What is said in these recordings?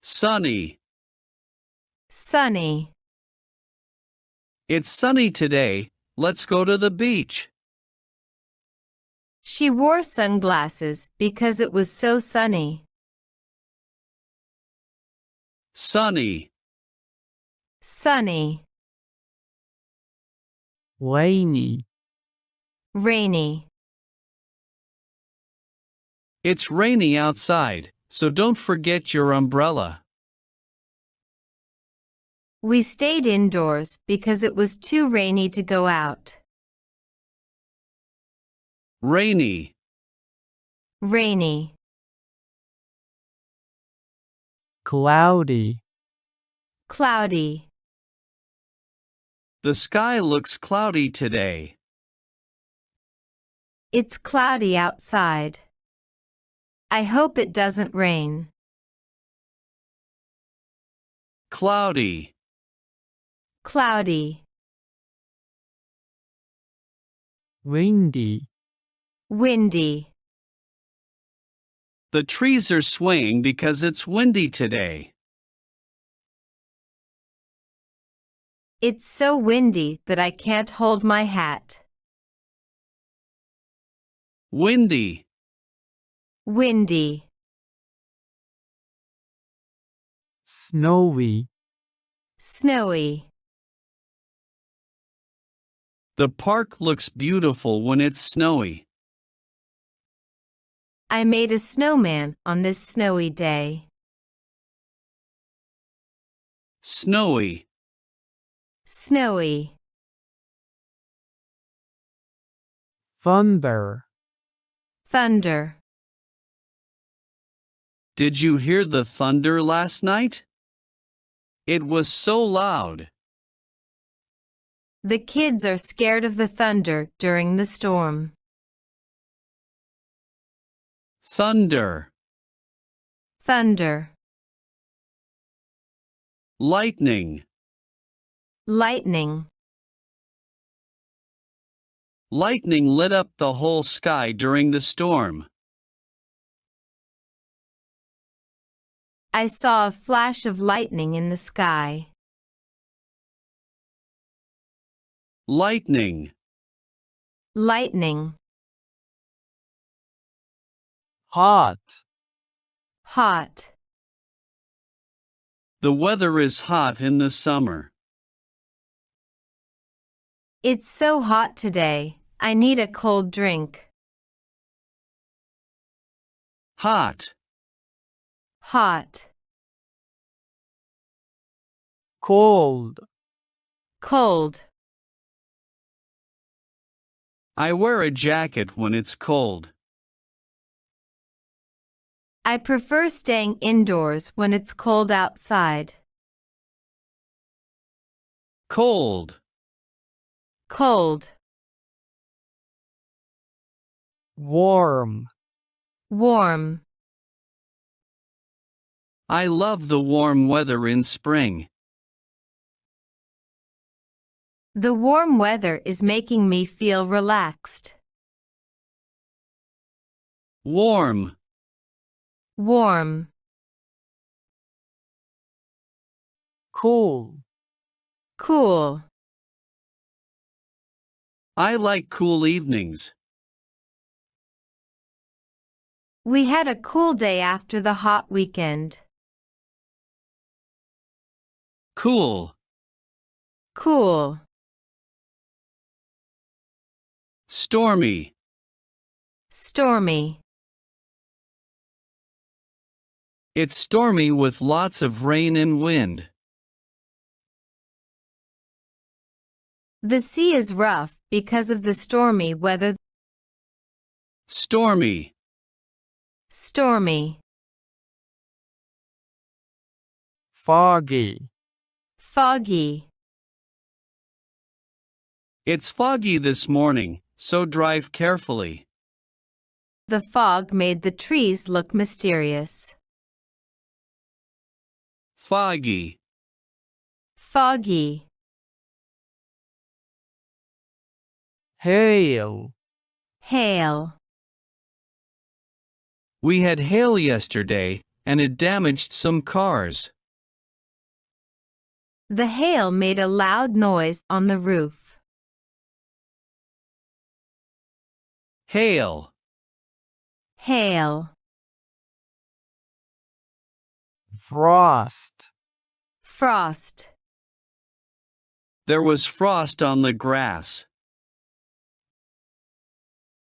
Sunny. Sunny. It's sunny today. Let's go to the beach. She wore sunglasses because it was so sunny. Sunny. Sunny. rainy, Rainy. It's rainy outside, so don't forget your umbrella. We stayed indoors because it was too rainy to go out. Rainy. Rainy. cloudy, Cloudy. The sky looks cloudy today. It's cloudy outside. I hope it doesn't rain. Cloudy. Cloudy. windy, Windy. The trees are swaying because it's windy today. It's so windy that I can't hold my hat. Windy. Windy. snowy, Snowy. The park looks beautiful when it's snowy. I made a snowman on this snowy day. Snowy. Snowy. thunder, Thunder. Did you hear the thunder last night? It was so loud. The kids are scared of the thunder during the storm. Thunder. Thunder. Lightning. Lightning. Lightning lit up the whole sky during the storm. I saw a flash of lightning in the sky. Lightning. Lightning. hot, Hot. The weather is hot in the summer. It's so hot today. I need a cold drink. Hot. Hot. cold, Cold. I wear a jacket when it's cold. I prefer staying indoors when it's cold outside. Cold. Cold. warm, Warm. I love the warm weather in spring. The warm weather is making me feel relaxed. Warm. Warm. cool, Cool. I like cool evenings. We had a cool day after the hot weekend. Cool. Cool. Stormy. Stormy. It's stormy with lots of rain and wind. The sea is rough because of the stormy weather. Stormy. Stormy. foggy, Foggy. It's foggy this morning, so drive carefully. The fog made the trees look mysterious. Foggy. Foggy. hail, Hail. We had hail yesterday, and it damaged some cars. The hail made a loud noise on the roof. Hail. Hail. Frost. Frost. There was frost on the grass.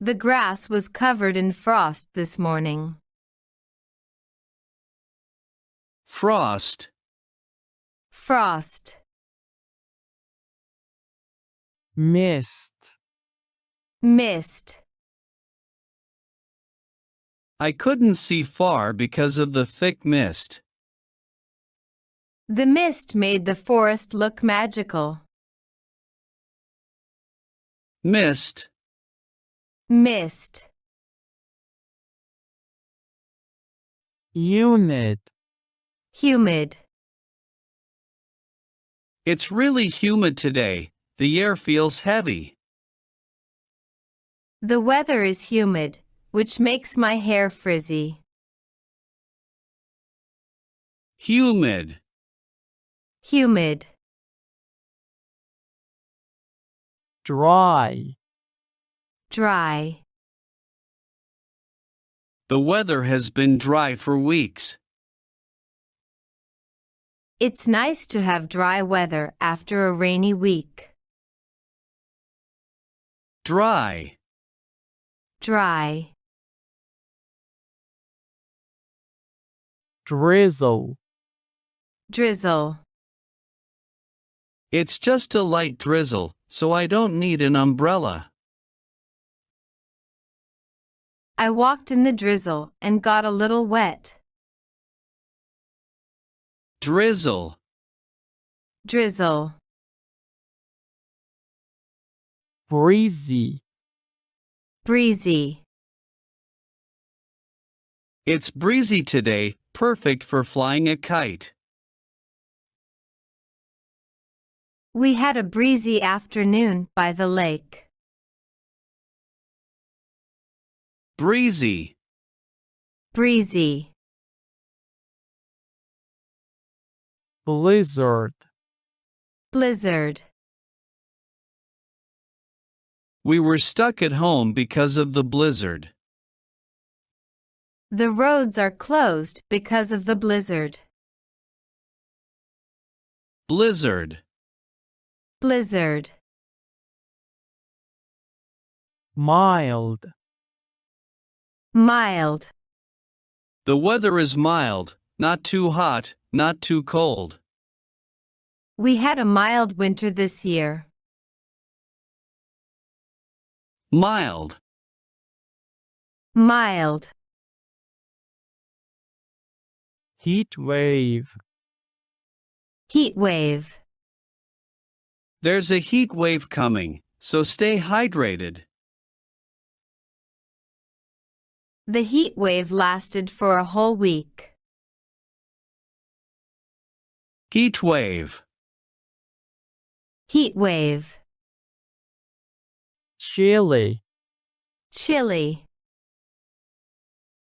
The grass was covered in frost this morning. Frost. Frost. Mist. Mist. I couldn't see far because of the thick mist. The mist made the forest look magical. Mist. Mist. Humid. Humid. It's really humid today. The air feels heavy. The weather is humid, which makes my hair frizzy. Humid. Humid. Dry. Dry. The weather has been dry for weeks. It's nice to have dry weather after a rainy week. Dry. Dry. Drizzle. Drizzle. It's just a light drizzle, so I don't need an umbrella. I walked in the drizzle and got a little wet. Drizzle. Drizzle. Breezy. Breezy. It's breezy today, perfect for flying a kite. We had a breezy afternoon by the lake. Breezy. Breezy. Blizzard. Blizzard. We were stuck at home because of the blizzard. The roads are closed because of the blizzard. Blizzard. Blizzard. Mild. Mild. The weather is mild, not too hot, not too cold. We had a mild winter this year. Mild. Mild. Heat wave. Heat wave. There's a heat wave coming, so stay hydrated. The heat wave lasted for a whole week. Heat wave. Heat wave. Chilly. Chilly.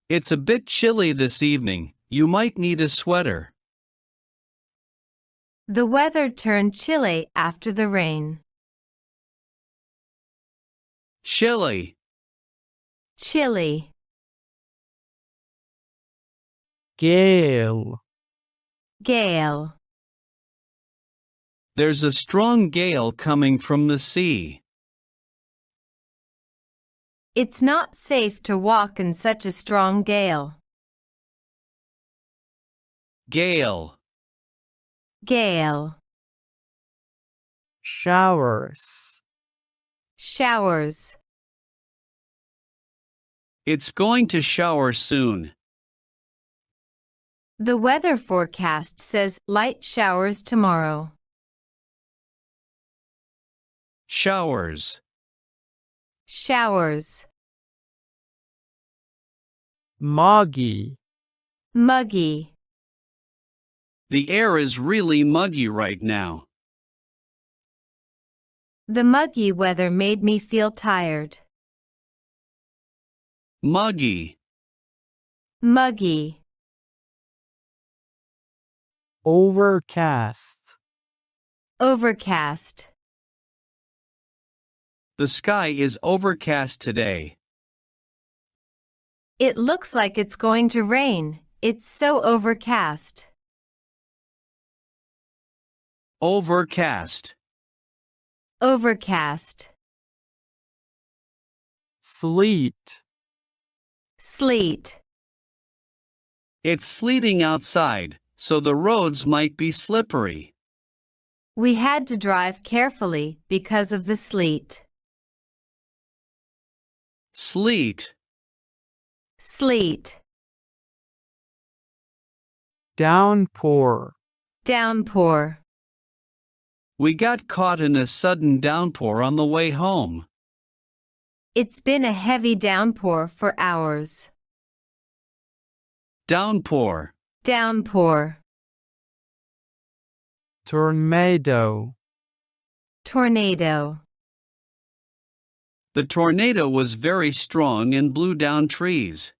It's a bit chilly this evening. You might need a sweater. The weather turned chilly after the rain. Chilly. Chilly. Gale. Gale. There's a strong gale coming from the sea. It's not safe to walk in such a strong gale. Gale. Gale. Showers. Showers. It's going to shower soon. The weather forecast says light showers tomorrow. Showers. Showers. Muggy. Muggy. The air is really muggy right now. The muggy weather made me feel tired. Muggy. Muggy. Overcast. Overcast. The sky is overcast today. It looks like it's going to rain. It's so overcast. Overcast. Overcast. Sleet. Sleet. It's sleeting outside, so the roads might be slippery. We had to drive carefully because of the sleet. Sleet. Sleet. Downpour. Downpour. We got caught in a sudden downpour on the way home. It's been a heavy downpour for hours. Downpour. Downpour. Tornado. Tornado. The tornado was very strong and blew down trees.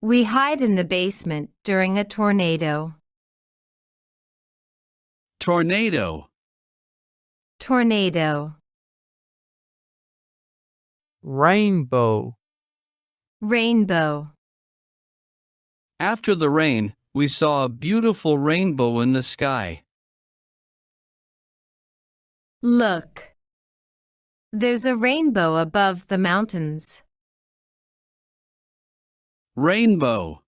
We hide in the basement during a tornado. Tornado. Tornado. Rainbow. Rainbow. After the rain, we saw a beautiful rainbow in the sky. Look. There's a rainbow above the mountains. Rainbow.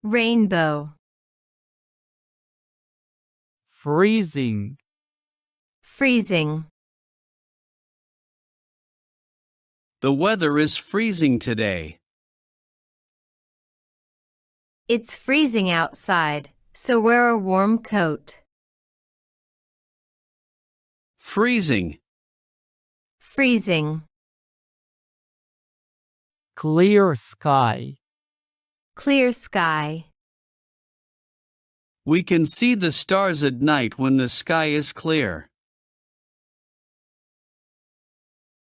Rainbow. Freezing. Freezing. The weather is freezing today. It's freezing outside, so wear a warm coat. Freezing. Freezing. Clear sky. Clear sky. We can see the stars at night when the sky is clear.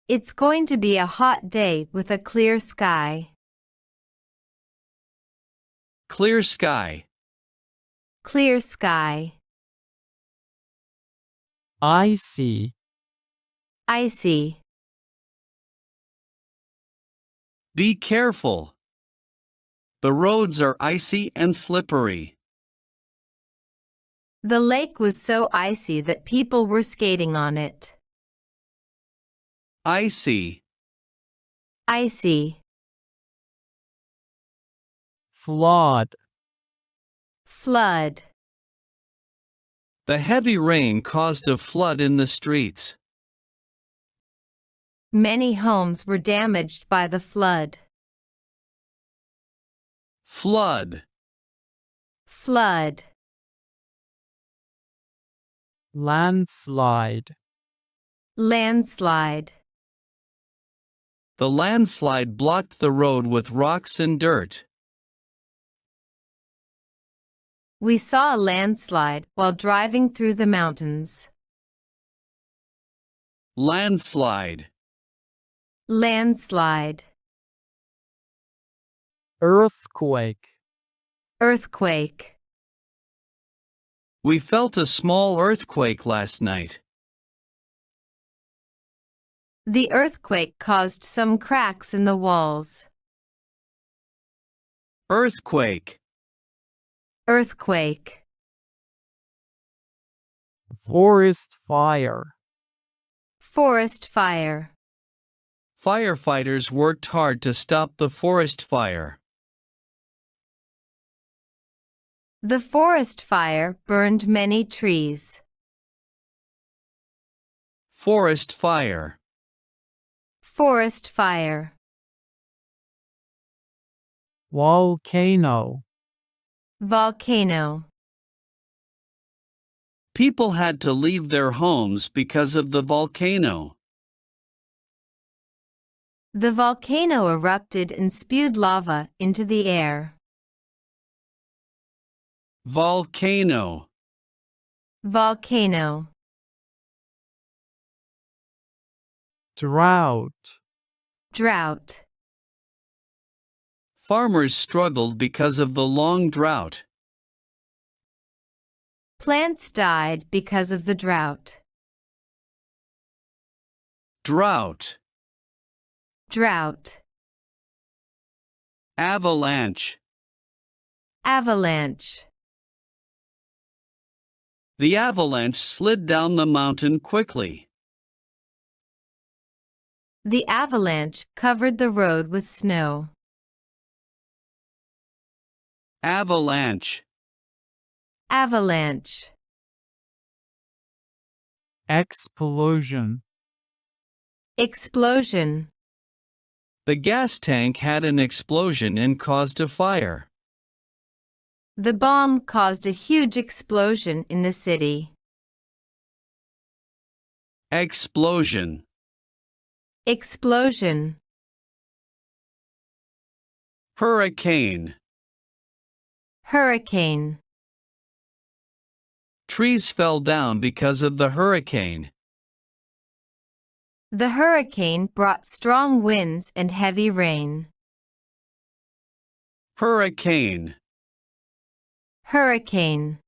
It's going to be a hot day with a clear sky. Clear sky. Clear sky. Icy. Icy. Be careful. The roads are icy and slippery. The lake was so icy that people were skating on it. Icy. Icy. Flood. Flood. The heavy rain caused a flood in the streets. Many homes were damaged by the flood. Flood. Flood. Landslide. Landslide. The landslide blocked the road with rocks and dirt. We saw a landslide while driving through the mountains. Landslide. Landslide. Earthquake. Earthquake. We felt a small earthquake last night. The earthquake caused some cracks in the walls. Earthquake. Earthquake. Forest fire. Forest fire. Firefighters worked hard to stop the forest fire. The forest fire burned many trees. Forest fire. Forest fire. Volcano. Volcano. People had to leave their homes because of the volcano. The volcano erupted and spewed lava into the air. Volcano. Volcano. Drought. Drought. Farmers struggled because of the long drought. Plants died because of the drought. Drought. Drought. Avalanche. Avalanche. The avalanche slid down the mountain quickly. The avalanche covered the road with snow. Avalanche. Avalanche. Explosion. Explosion. The gas tank had an explosion and caused a fire. The bomb caused a huge explosion in the city. Explosion. Explosion. Hurricane. Hurricane. Trees fell down because of the hurricane. The hurricane brought strong winds and heavy rain. Hurricane. Hurricane.